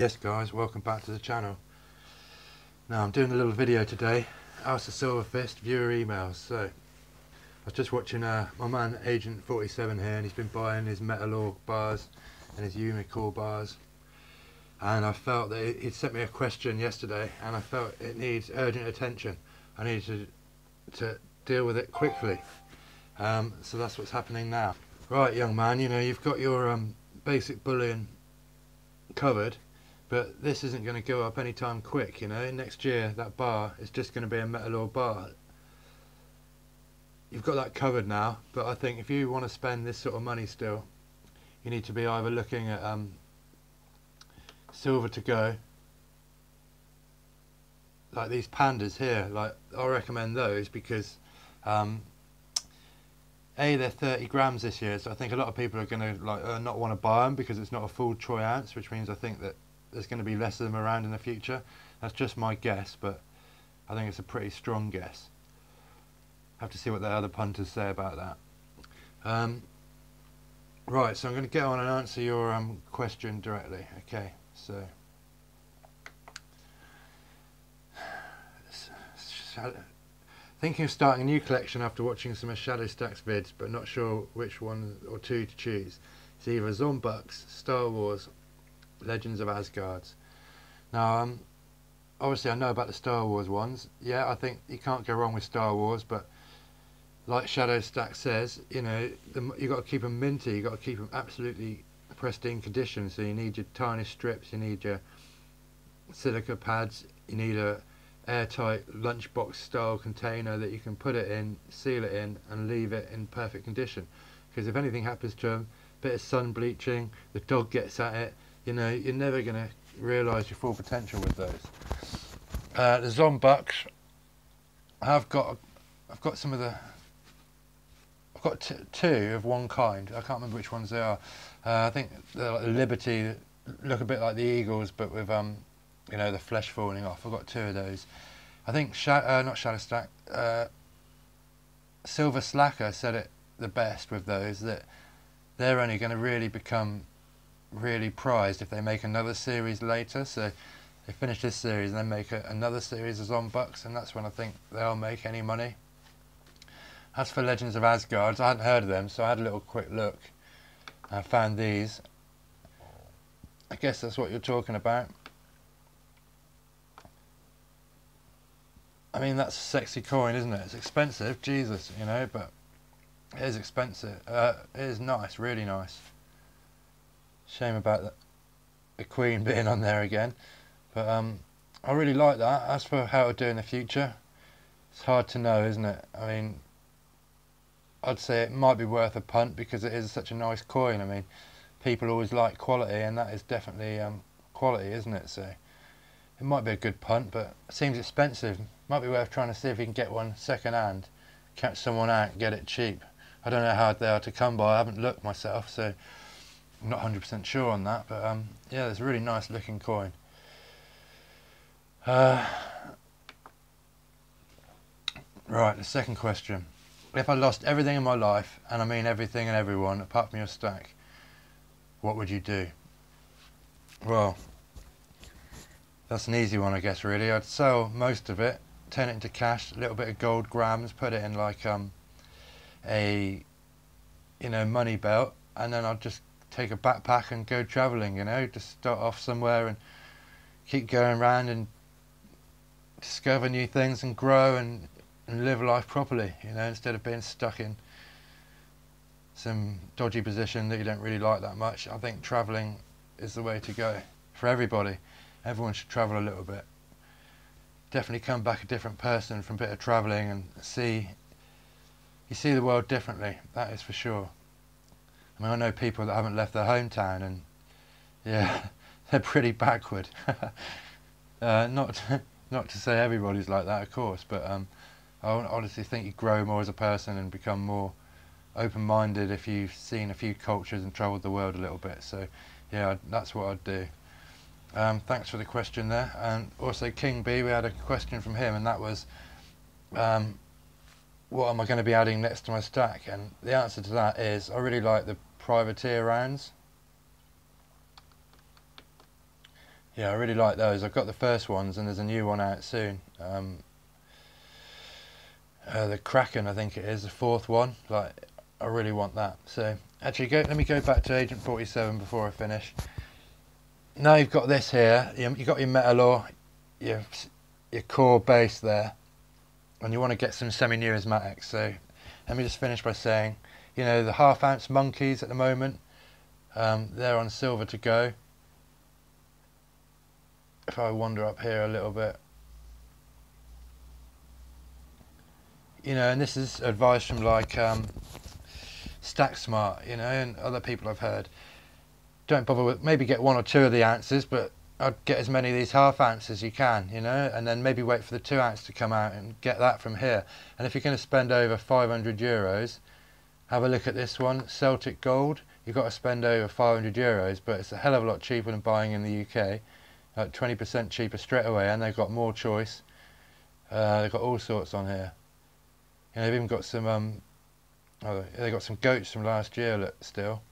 Yes guys, welcome back to the channel. Now I'm doing a little video today, House of Silverfist viewer emails. So I was just watching my man Agent 47 here, and he's been buying his Metal Org bars and his Umicore bars, and I felt that he'd sent me a question yesterday and I felt it needs urgent attention. I need to deal with it quickly, so that's what's happening now. Right young man, you know, you've got your basic bullion covered, but this isn't going to go up anytime quick. You know, next year that bar is just going to be a Metal Org bar. You've got that covered now, but I think if you want to spend this sort of money still, you need to be either looking at silver to go, like these pandas here. Like, I recommend those because A, they're 30 grams this year, so I think a lot of people are going to not want to buy them because it's not a full troy ounce, which means I think that there's going to be less of them around in the future. That's just my guess, but I think it's a pretty strong guess. Have to see what the other punters say about that. Right, so I'm going to get on and answer your question directly. Okay, so thinking of starting a new collection after watching some of Shadowstack's vids, but not sure which one or two to choose. It's either Zombucks, Star Wars, Legends of Asgard. Now, obviously I know about the Star Wars ones. Yeah, I think you can't go wrong with Star Wars, but like Shadowstack says, you know, you got to keep them minty. You got to keep them absolutely pristine condition. So you need your tiny strips, you need your silica pads, you need a airtight lunchbox style container that you can put it in, seal it in, and leave it in perfect condition. Because if anything happens to them, bit of sun bleaching, the dog gets at it, you know, you're never going to realise your full potential with those. The Zombucks, I've got some of the, I've got two of one kind. I can't remember which ones they are. I think they're like the Liberty, look a bit like the Eagles, but with you know, the flesh falling off. I've got two of those. I think not Shadowstack, Silver Slacker said it the best with those, that they're only going to really become really prized if they make another series later. So they finish this series and then make another series of Zombucks, and that's when I think they'll make any money. As for Legends of Asgard, I hadn't heard of them, so I had a little quick look. I found these. I guess that's what you're talking about. I mean, that's a sexy coin, isn't it? It's expensive, Jesus, you know, but it is expensive. It is nice, really nice. Shame about the Queen being on there again, but I really like that. As for how it'll do in the future, it's hard to know, isn't it? I mean, I'd say it might be worth a punt because it is such a nice coin. I mean, people always like quality, and that is definitely quality, isn't it? So it might be a good punt, but it seems expensive. Might be worth trying to see if you can get one second hand, catch someone out and get it cheap. I don't know how they are to come by. I haven't looked myself, so I'm not 100% sure on that, but yeah, it's a really nice looking coin. Right, the second question. If I lost everything in my life, and I mean everything and everyone apart from your stack, what would you do? Well, that's an easy one, I guess, really. I'd sell most of it, turn it into cash, a little bit of gold grams, put it in like a, you know, money belt, and then I'd just take a backpack and go travelling, you know, just start off somewhere and keep going around and discover new things and grow and live life properly, you know, instead of being stuck in some dodgy position that you don't really like that much. I think travelling is the way to go for everybody. Everyone should travel a little bit. Definitely come back a different person from a bit of travelling, and you see the world differently, that is for sure. I mean, I know people that haven't left their hometown, and yeah, they're pretty backward. Not to say everybody's like that, of course, but I honestly think you grow more as a person and become more open-minded if you've seen a few cultures and travelled the world a little bit. So yeah, that's what I'd do. Thanks for the question there. And also King B, we had a question from him, and that was, what am I going to be adding next to my stack? And the answer to that is, I really like the Privateer rounds. Yeah, I really like those. I've got the first ones, and there's a new one out soon. The Kraken, I think it is, the fourth one. Like, I really want that. So, actually, let me go back to Agent 47 before I finish. Now you've got this here. You've got your metal ore, your core base there, and you want to get some semi-numismatics. So, let me just finish by saying, you know, the half-ounce monkeys at the moment, they're on silver to go. If I wander up here a little bit, you know, and this is advice from like Stack Smart, you know, and other people I've heard. Don't bother with, maybe get 1 or 2 of the ounces, but I'd get as many of these half ounces as you can, you know, and then maybe wait for the 2 ounce to come out and get that from here. And if you're going to spend over 500 euros, have a look at this one, Celtic Gold. You've got to spend over 500 euros, but it's a hell of a lot cheaper than buying in the UK. Like 20% cheaper straight away, and they've got more choice. They've got all sorts on here. You know, they've even got some they got some goats from last year. Look, still.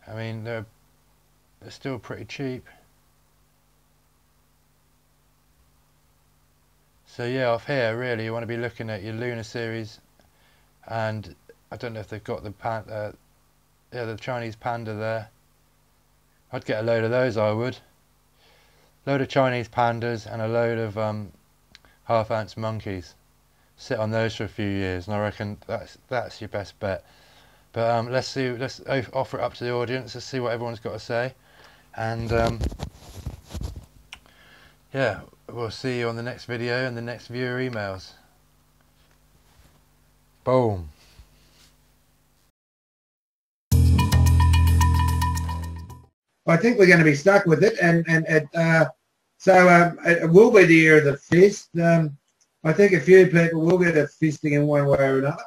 I mean, they're still pretty cheap. So yeah, off here, really, you want to be looking at your Lunar Series, and I don't know if they've got the the Chinese panda there. I'd get a load of those. I would. Load of Chinese pandas and a load of half-ounce monkeys. Sit on those for a few years, and I reckon that's your best bet. But let's offer it up to the audience. Let's see what everyone's got to say, and yeah, we'll see you on the next video and the next viewer emails. Boom. I think we're going to be stuck with it, and so it will be the year of the fist. I think a few people will get a fisting in one way or another.